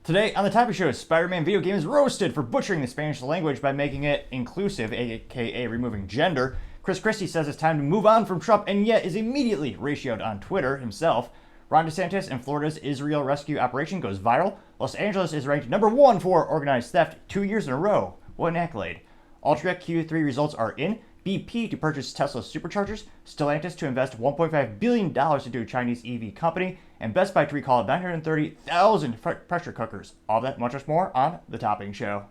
Today on the topic show, Spider-Man video game is roasted for butchering the Spanish language by making it inclusive, aka removing gender. Chris Christie says it's time to move on from Trump and yet is immediately ratioed on Twitter himself. Ron DeSantis and Florida's Israel rescue operation goes viral. Los Angeles is ranked number 1 for organized theft 2 years in a row. What an accolade. Altria Q3 results are in. BP to purchase Tesla superchargers, Stellantis to invest $1.5 billion into a Chinese EV company, and Best Buy to recall 930,000 pressure cookers. All that much more on The Topping Show.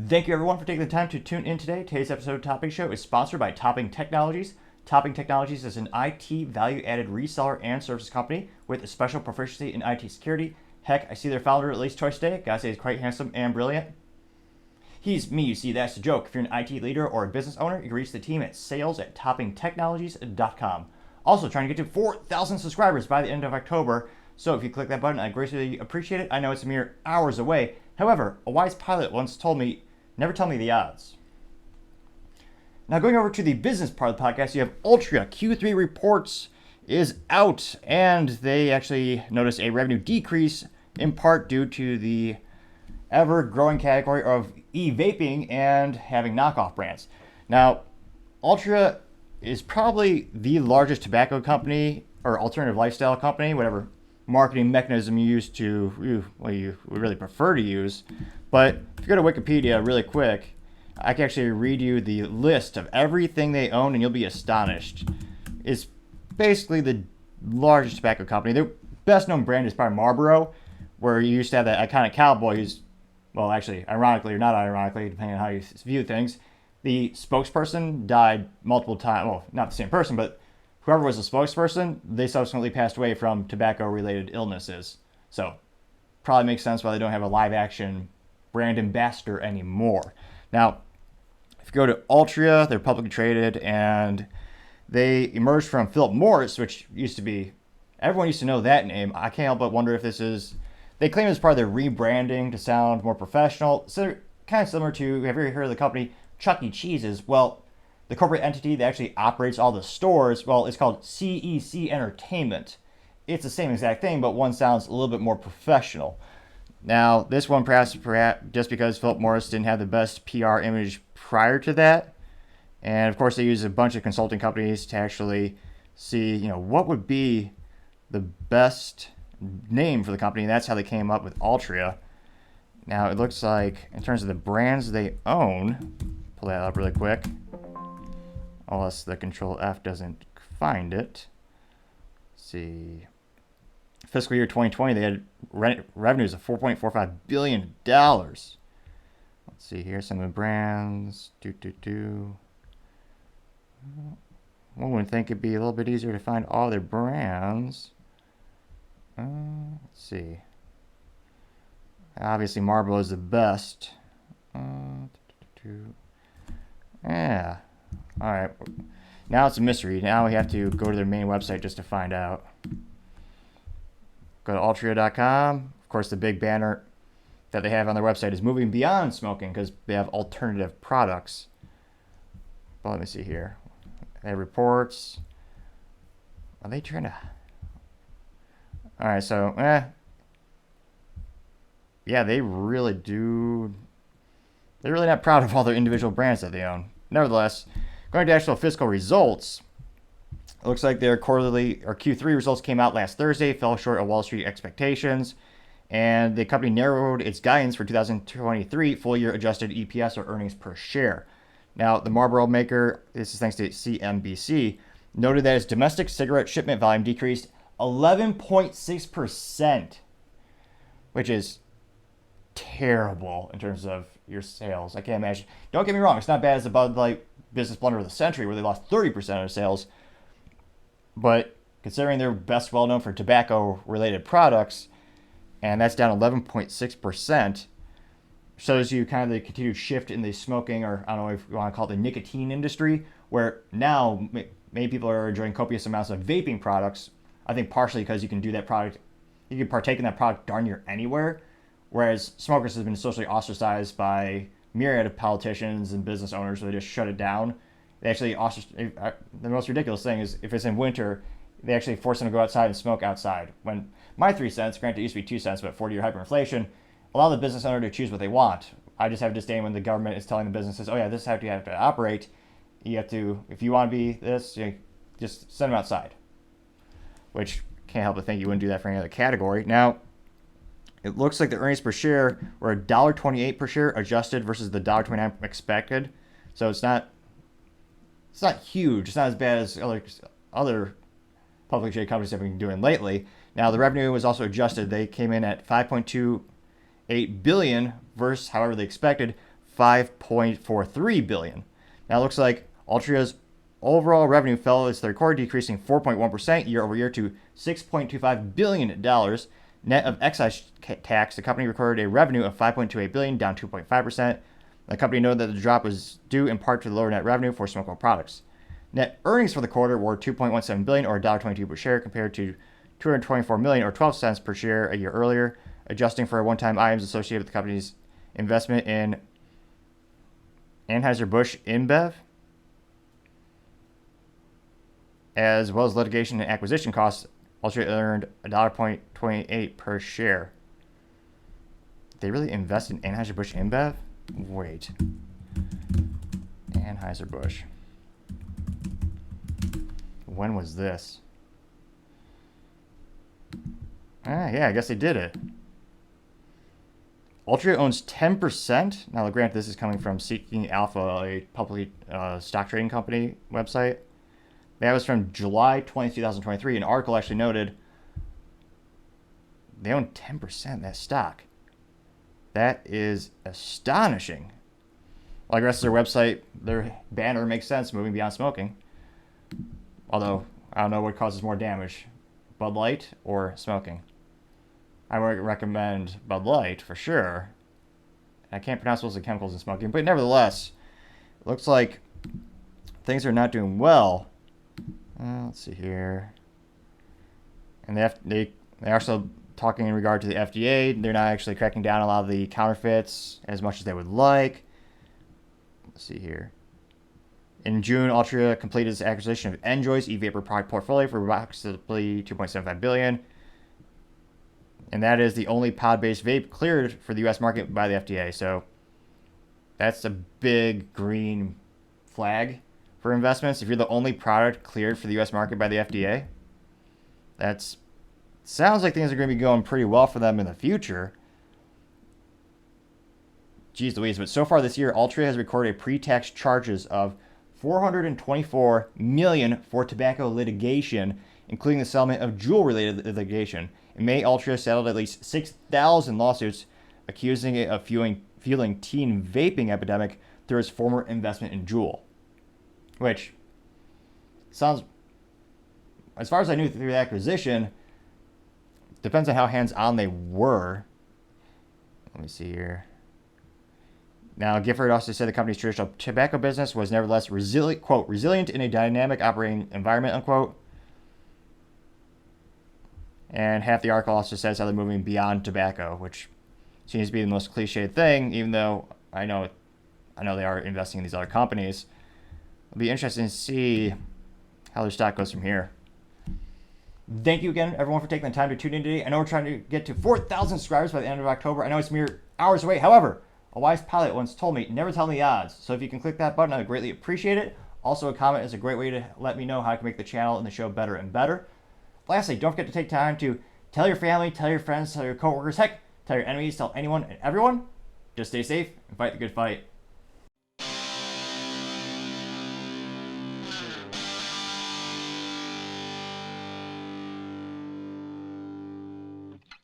Thank you everyone for taking the time to tune in today. Today's episode of Topping Show is sponsored by Topping Technologies. Topping Technologies is an IT value-added reseller and service company with a special proficiency in IT security. Heck, I see their founder at least twice a day. Gotta say he's quite handsome and brilliant. He's me, you see, that's the joke. If you're an IT leader or a business owner, you can reach the team at sales@toppingtechnologies.com. Also trying to get to 4,000 subscribers by the end of October, so if you click that button, I greatly appreciate it. I know it's a mere hours away. However, a wise pilot once told me, never tell me the odds. Now going over to the business part of the podcast, you have Altria Q3 reports is out, and they actually noticed a revenue decrease in part due to the ever-growing category of e-vaping and having knockoff brands. Now, Altria is probably the largest tobacco company or alternative lifestyle company, whatever marketing mechanism you really prefer to use. But if you go to Wikipedia really quick, I can actually read you the list of everything they own, and you'll be astonished. It's basically the largest tobacco company. Their best known brand is probably Marlboro, where you used to have that iconic cowboy who's, well, actually, ironically or not ironically, depending on how you view things, the spokesperson died multiple times. Well, not the same person, but whoever was the spokesperson, they subsequently passed away from tobacco-related illnesses. So, probably makes sense why they don't have a live-action brand ambassador anymore. Now, if you go to Altria, they're publicly traded, and they emerged from Philip Morris, which used to be, everyone used to know that name. I can't help but wonder if this is, they claim it's part of their rebranding to sound more professional. So they're kind of similar to, have you ever heard of the company Chuck E. Cheese's? Well, the corporate entity that actually operates all the stores, well, it's called CEC Entertainment. It's the same exact thing, but one sounds a little bit more professional. Now, this one perhaps just because Philip Morris didn't have the best PR image prior to that. And of course, they use a bunch of consulting companies to actually see, what would be the best name for the company. And that's how they came up with Altria. Now, it looks like in terms of the brands they own, pull that up really quick, unless the Control F doesn't find it. Let's see. Fiscal year 2020, they had revenues of $4.45 billion. Let's see here, some of the brands. One would think it'd be a little bit easier to find all their brands. Let's see. Obviously, Marlboro is the best. Yeah. All right. Now it's a mystery. Now we have to go to their main website just to find out. Go to altria.com. Of course, the big banner that they have on their website is moving beyond smoking because they have alternative products. But let me see here. They have reports. Are they trying to... All right, so, yeah, they really do... They're really not proud of all their individual brands that they own. Nevertheless, going to actual fiscal results... It looks like their quarterly or Q3 results came out last Thursday, fell short of Wall Street expectations, and the company narrowed its guidance for 2023 full-year adjusted EPS or earnings per share. Now, the Marlboro maker, this is thanks to CNBC, noted that its domestic cigarette shipment volume decreased 11.6%, which is terrible in terms of your sales. I can't imagine. Don't get me wrong, it's not bad as the Bud Light business blunder of the century where they lost 30% of their sales. But considering they're best well known for tobacco-related products, and that's down 11.6%, shows you kind of the continued shift in the smoking, or I don't know if you want to call it the nicotine industry, where now many people are enjoying copious amounts of vaping products. I think partially because you can do that product, you can partake in that product darn near anywhere, whereas smokers have been socially ostracized by myriad of politicians and business owners, so they just shut it down. They actually also, the most ridiculous thing is if it's in winter, they actually force them to go outside and smoke outside. When my 3 cents, granted it used to be 2 cents, but 40-year hyperinflation, allow the business owner to choose what they want. I just have disdain when the government is telling the businesses, oh yeah, this is how you have to operate. You have to, if you want to be this, just send them outside. Which can't help but think you wouldn't do that for any other category. Now, it looks like the earnings per share were $1.28 per share adjusted versus the $1.29 expected. So it's not huge. It's not as bad as other publicly traded companies have been doing lately. Now, the revenue was also adjusted. They came in at $5.28 billion versus, however, they expected $5.43 billion. Now, it looks like Altria's overall revenue fell this third quarter, decreasing 4.1% year over year to $6.25 billion. Net of excise tax, the company recorded a revenue of $5.28 billion, down 2.5%. The company noted that the drop was due in part to the lower net revenue for smokable products. Net earnings for the quarter were $2.17 billion, or $1.22 per share, compared to $224 million, or 12 cents per share a year earlier, adjusting for one-time items associated with the company's investment in Anheuser-Busch InBev, as well as litigation and acquisition costs. Altria earned $1.28 per share. They really invest in Anheuser-Busch InBev? Wait. Anheuser-Busch. When was this? Yeah, I guess they did it. Altria owns 10%. Now, granted, this is coming from Seeking Alpha, a publicly stock trading company website. That was from July 20, 2023. An article actually noted they own 10% of that stock. That is astonishing. Like the rest of their website, their banner makes sense, moving beyond smoking. Although, I don't know what causes more damage, Bud Light or smoking. I would recommend Bud Light for sure. I can't pronounce most of the chemicals in smoking, but nevertheless, it looks like things are not doing well. Let's see here. And they're also talking in regard to the FDA. They're not actually cracking down on a lot of the counterfeits as much as they would like. Let's see here. In June, Altria completed its acquisition of Enjoy's e-vapor product portfolio for approximately $2.75 billion. And that is the only pod-based vape cleared for the U.S. market by the FDA. So that's a big green flag for investments. If you're the only product cleared for the U.S. market by the FDA, that sounds like things are going to be going pretty well for them in the future. Jeez Louise, but so far this year, Altria has recorded pre-tax charges of $424 million for tobacco litigation, including the settlement of Juul-related litigation. In May, Altria settled at least 6,000 lawsuits accusing it of fueling teen vaping epidemic through its former investment in Juul. Which sounds, as far as I knew through the acquisition, depends on how hands-on they were. Let me see here. Now, Gifford also said the company's traditional tobacco business was nevertheless resilient, quote, resilient in a dynamic operating environment, unquote. And half the article also says how they're moving beyond tobacco, which seems to be the most cliched thing, even though I know they are investing in these other companies. It'll be interesting to see how their stock goes from here. Thank you again, everyone, for taking the time to tune in today. I know we're trying to get to 4,000 subscribers by the end of October. I know it's mere hours away. However, a wise pilot once told me, never tell me the odds. So if you can click that button, I would greatly appreciate it. Also, a comment is a great way to let me know how I can make the channel and the show better and better. Lastly, don't forget to take time to tell your family, tell your friends, tell your coworkers, heck, tell your enemies, tell anyone and everyone. Just stay safe and fight the good fight.